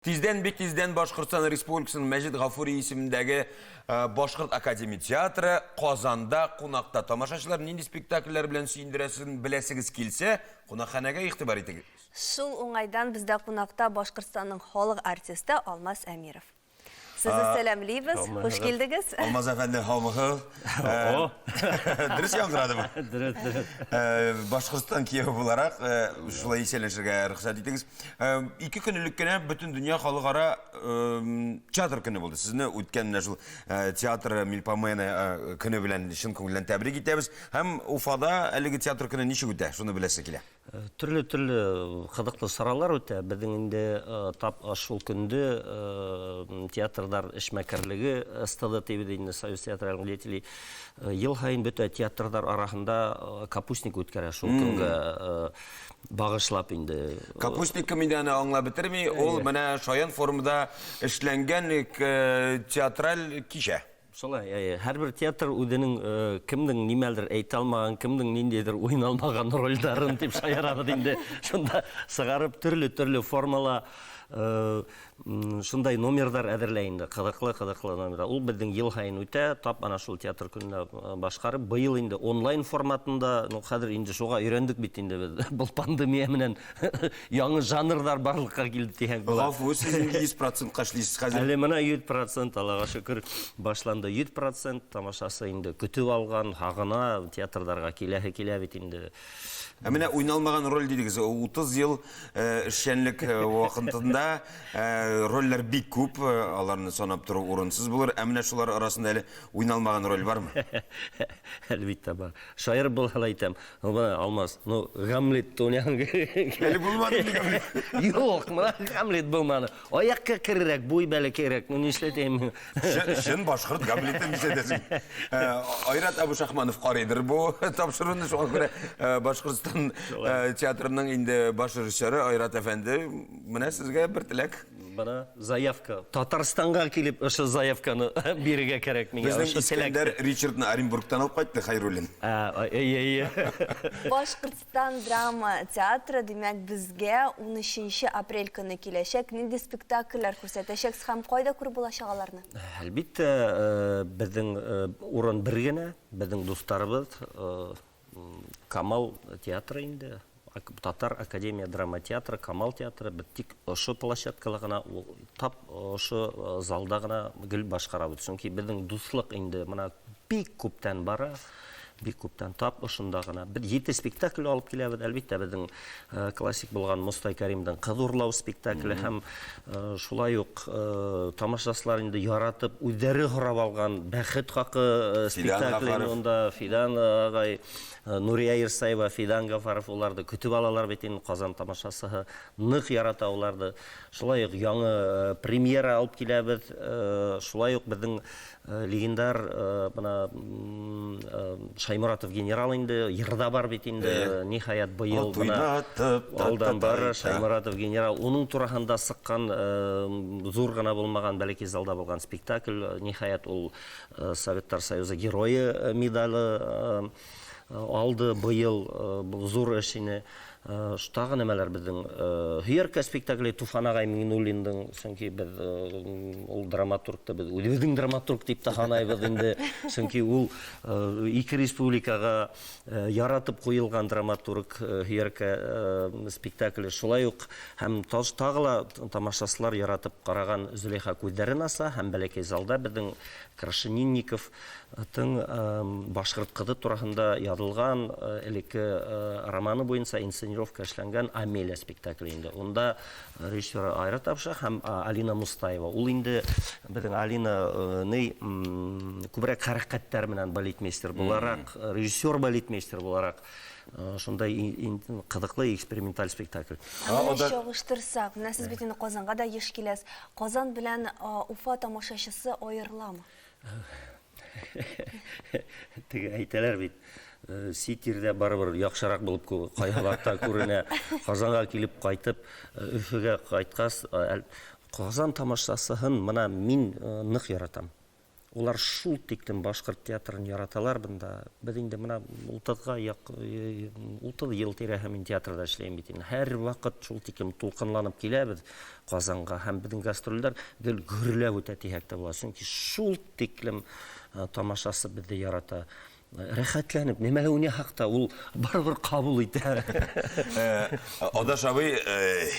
Бик тизден Башкортстан Республикасының Мәжит Гафури исемендәге Башкорт Академия театры Казанда кунакта. Тамашачылар нинди спектакльләр белән сөендерәсен беләсегез килсә, кунакханәгә игътибар итегез. Шул уңайдан бездә кунакта Башкортстанның халык артисты Алмаз Әмиров. Сізді сәлемлейбіз, хош келдігіз. Алмаз әфәнде, хаумығы. Дұрыс яңғырады ма? Дұрыс. Башқұртстан киеві боларақ, шулай еселешіге рұқсат етіңіз. 2 күніліккені бүтін дүния халықара театр күні болды. Сізні өткен театр Милпомена күні білән, шын көңілден тәбірік етеміз. Хәм Уфада әлігі театр күні неше өте? Шуны білесі келе? Түрлі қыдықты саралар өте. Біздіңінде тап ашыл күнді театрдар ішмәкерлігі СТД ТВ-дейінде Союз театральных деятелей ел хайын бүті театрдар арасында капустник өткәрі. Шул күнгі бағышлап инде. Капустник кімдені аңла бітірмей, ол мәне шаян формада ішленген театраль кише. Солай, әрбір театр өденің кімдің немелдір әйт алмаған, кімдің нендедір ойын алмаған рольдарын деп шайарады дейінде. Шында сығарып түрлі формала шындай номердар әдірлейінді, қыдықлы номердар. Ол біздің ел хайын өте, тап ана шул театр күніне башқарып, бұйыл енді онлайн форматында, қадір енді шоға үйрендік беттінде бұл пандемия менен яңы жанрдар барлыққа келді деген болады. Ғафу, сіздің 100% қашлейсіз қазір? Әлі мына 100%, Аллаға шүкір, башланды 100%, тамашасы енді күтіп алған, хағына театрдарға келе бетінде. Әміне ойналмаған роль дейдігіз, 30 ел ішшенлік уақытында роллер бик көп, аларыны сонап тұру орынсыз болыр. Әміне шулар арасында әлі ойналмаған роль бар ма? Әлбетті бар. Шайыр бұл әлі айтам. Алмаз, Гамлет тонян. Әлі болмады ме Гамлет? Жоқ, Гамлет болмады. Аяққа кірірек, бой бәлі керек. Не ішлетеймін? Шын башқұрт Гамлеттен ішлетесің. Айрат Абу Шахманов қарайдыр бұл тапшырыны соға көре Башқұртстан театрының енді баш режиссері Айрат әфәнді. Міне сізге бір тілек. Бана заявка. Татарстанға келіп, өші заявканы беріге керек. Біздің Искендер Ричардны Оренбургтан алып қайтты Хайруллин. Башқұртстан драма театры демек бізге 13 апрель күні келешек. Ненде спектакльлер көрсетешек, сәм қойда көріп болашағаларыны? Әлбетті, біздің орын біргені, біздің достарыбыз Камал театры енді. Татар Академия драма театры, Камал театры, біттік ұшы площадкалығына, тап ұшы залдағына гіл башқарабы. Чөнки біздің дуслық енді мұна бик көптен бара, бик көптен тап ұшындағына. Бір 7 спектакль алып келебеді. Әлбетте біздің классик болған Мұстай Каримдің Қыдурлау спектаклі һәм шулай ук тамашасылар енді яратып, өздері құрап алған Бәхет хақы спектаклі онда Фидан ағай, Нурия Ирсаева, Фидан Гафаров оларды күтіп алалар бетін Қазан тамашасы нық ярата оларды. Шулай ук яңы премьера алып келебед. Шулай ук біздің легендар Шаймұратов генерал енді, ерда бар бетінде, нихаят бұйыл алдан бар Шаймұратов генерал. Оның тұрағында сыққан, зор ғана болмаған бәлеке залда болған спектакль. Нихаят ол Советтар Союзы геройы медалі алды бұйыл зор әшіне. Штағы нәмәлер біздің Хүйерка спектаклі Туфан ағай Миңнуллиндің, сөңке біз ол драматургті біз, өздің драматург деп таханай біз енді, сөңке ол екі республикаға яратып қойылған драматург Хүйерка спектаклі. Шулай ук һәм тағыла тамашасылар яратып қараған Зүлейха көздерін аса, һәм бәлекей залда біздің Крашенинников Башқұрт қыды турасында ядылған әлекі романы бойынша инсценировка эшләнгән Амелия спектаклі инде. Онда режиссер Айрат Абша һәм Алина Мустаева. Ул инде біздің Алина күбрәк хәрәкәттәр менән балетмейстер буларак, режиссер балетмейстер буларак шундай кызыклы эксперименталь спектакль. Чагыштырсак, менә сез бит инде Казанга да еш киләсез. Казан белән Уфа тамашачысы аерыламы? Теге әйтәләр бит, Ситирдә барыбер яхшырак булып каялакта күренә. Казанга килеп кайтып, Өфөгә кайткас, Казан тамашасыһын мына мин нык яратам. Олар шул тиктен башкорт театрын яраталар бында. Без инде мына 30 ел тирәһе мин театрда эшләйм бит инде. Һәр вакыт шул тиклем тулкынланып киләбез Казанга һәм безнең гастрольләр гөрләп үтә тиһәктә була. Чөнки шул тиклем тамашасы безне ярата. Рәхәтләнеп, нимәле уйный хакта, ул барыбер кабул итә. Адаш абый,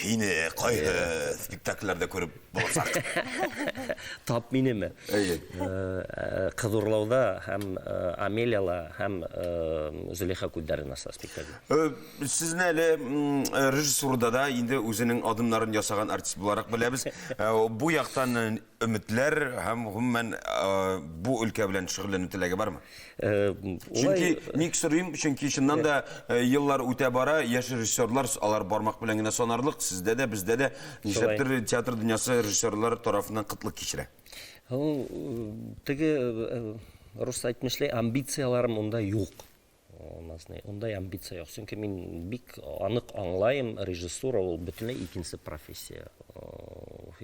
һине кайгы спектакльләрдә күреп булсак. Тап минеме. Кызурлауда һәм Амелияла һәм Зөлейха Күлдәренаса спектакль. Сезне әле режиссурда да инде үзенең адымнарын ясаган артист буларак беләбез. Бу яктан өметләр һәм гомумән бу өлкә белән шөгыльләнү теләге бармы? Чөнки ник сорыйм, чөнки чыннан да еллар үтә бара, яшь режиссерлар алар бармак белән генә санарлык, сездә дә, бездә дә нишләптер театр дөньясы режиссерлар тарафыннан кытлык кичерә. Теге рус әйтмешләй амбицияларым унда юк. Ондай амбиция юк. Чөнки мин бик анык аңлайм, режиссура ул бөтенләй икенче профессия.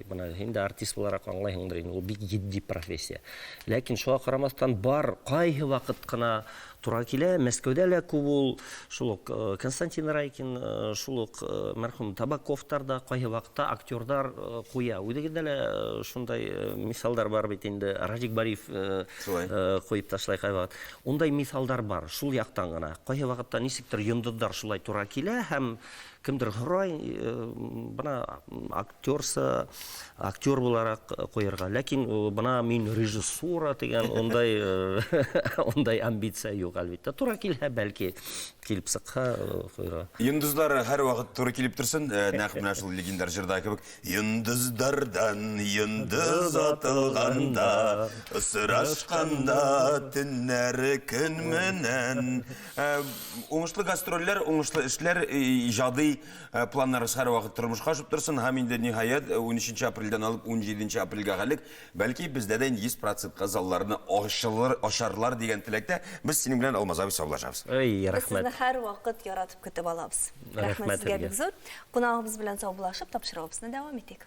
Бына инде артист буларак аңлайһыңдыр, ул бик җитди профессия. Ләкин шуңа карамастан бар, кайгы вакыт кына тура килә. Мәскәүдә лә күп ул, шул ук Константин Райкин, шул ук мәрхүм Табаковтар да кайгы вакытта актердар куя. Үдегедә лә шундай мисалдар бар бит инде. Раджик Бариев куеп ташлай кайгы вакыт. Ундай мисалдар бар, шул яктан гына. Кайгы вакытта ничектер йондыздар шулай тура килә һәм кемдер герой бына актер буларак куярга. Ләкин бына мин режиссура дигән ондай амбиция юк әлбәттә. Тура килһә бәлки килеп сыкка куярга. Йондызлар һәр вакыт туры килеп торсын, нәкъ менә шул легендар җырда кебек. Йондыздардан йондыз атылганда, сырашканда төннәре көн менән. Уңышлы гастрольләр, уңышлы эшләр, иҗади планнарыз һәр вакыт тормышка ашып торсын, һәм инде ниһаять 13 апрельдән алып 17 апрельгә хәлек, бәлки бездә дә 100% залларны ашарлар дигән теләктә без синең белән Алмаз абый саулашабыз. Рәхмәт. Сезне һәр вакыт яратып көтеп алабыз. Рәхмәт сезгә бик зур. Кунагыбыз белән саубулашып, тапшырыгыбызны дәвам итик.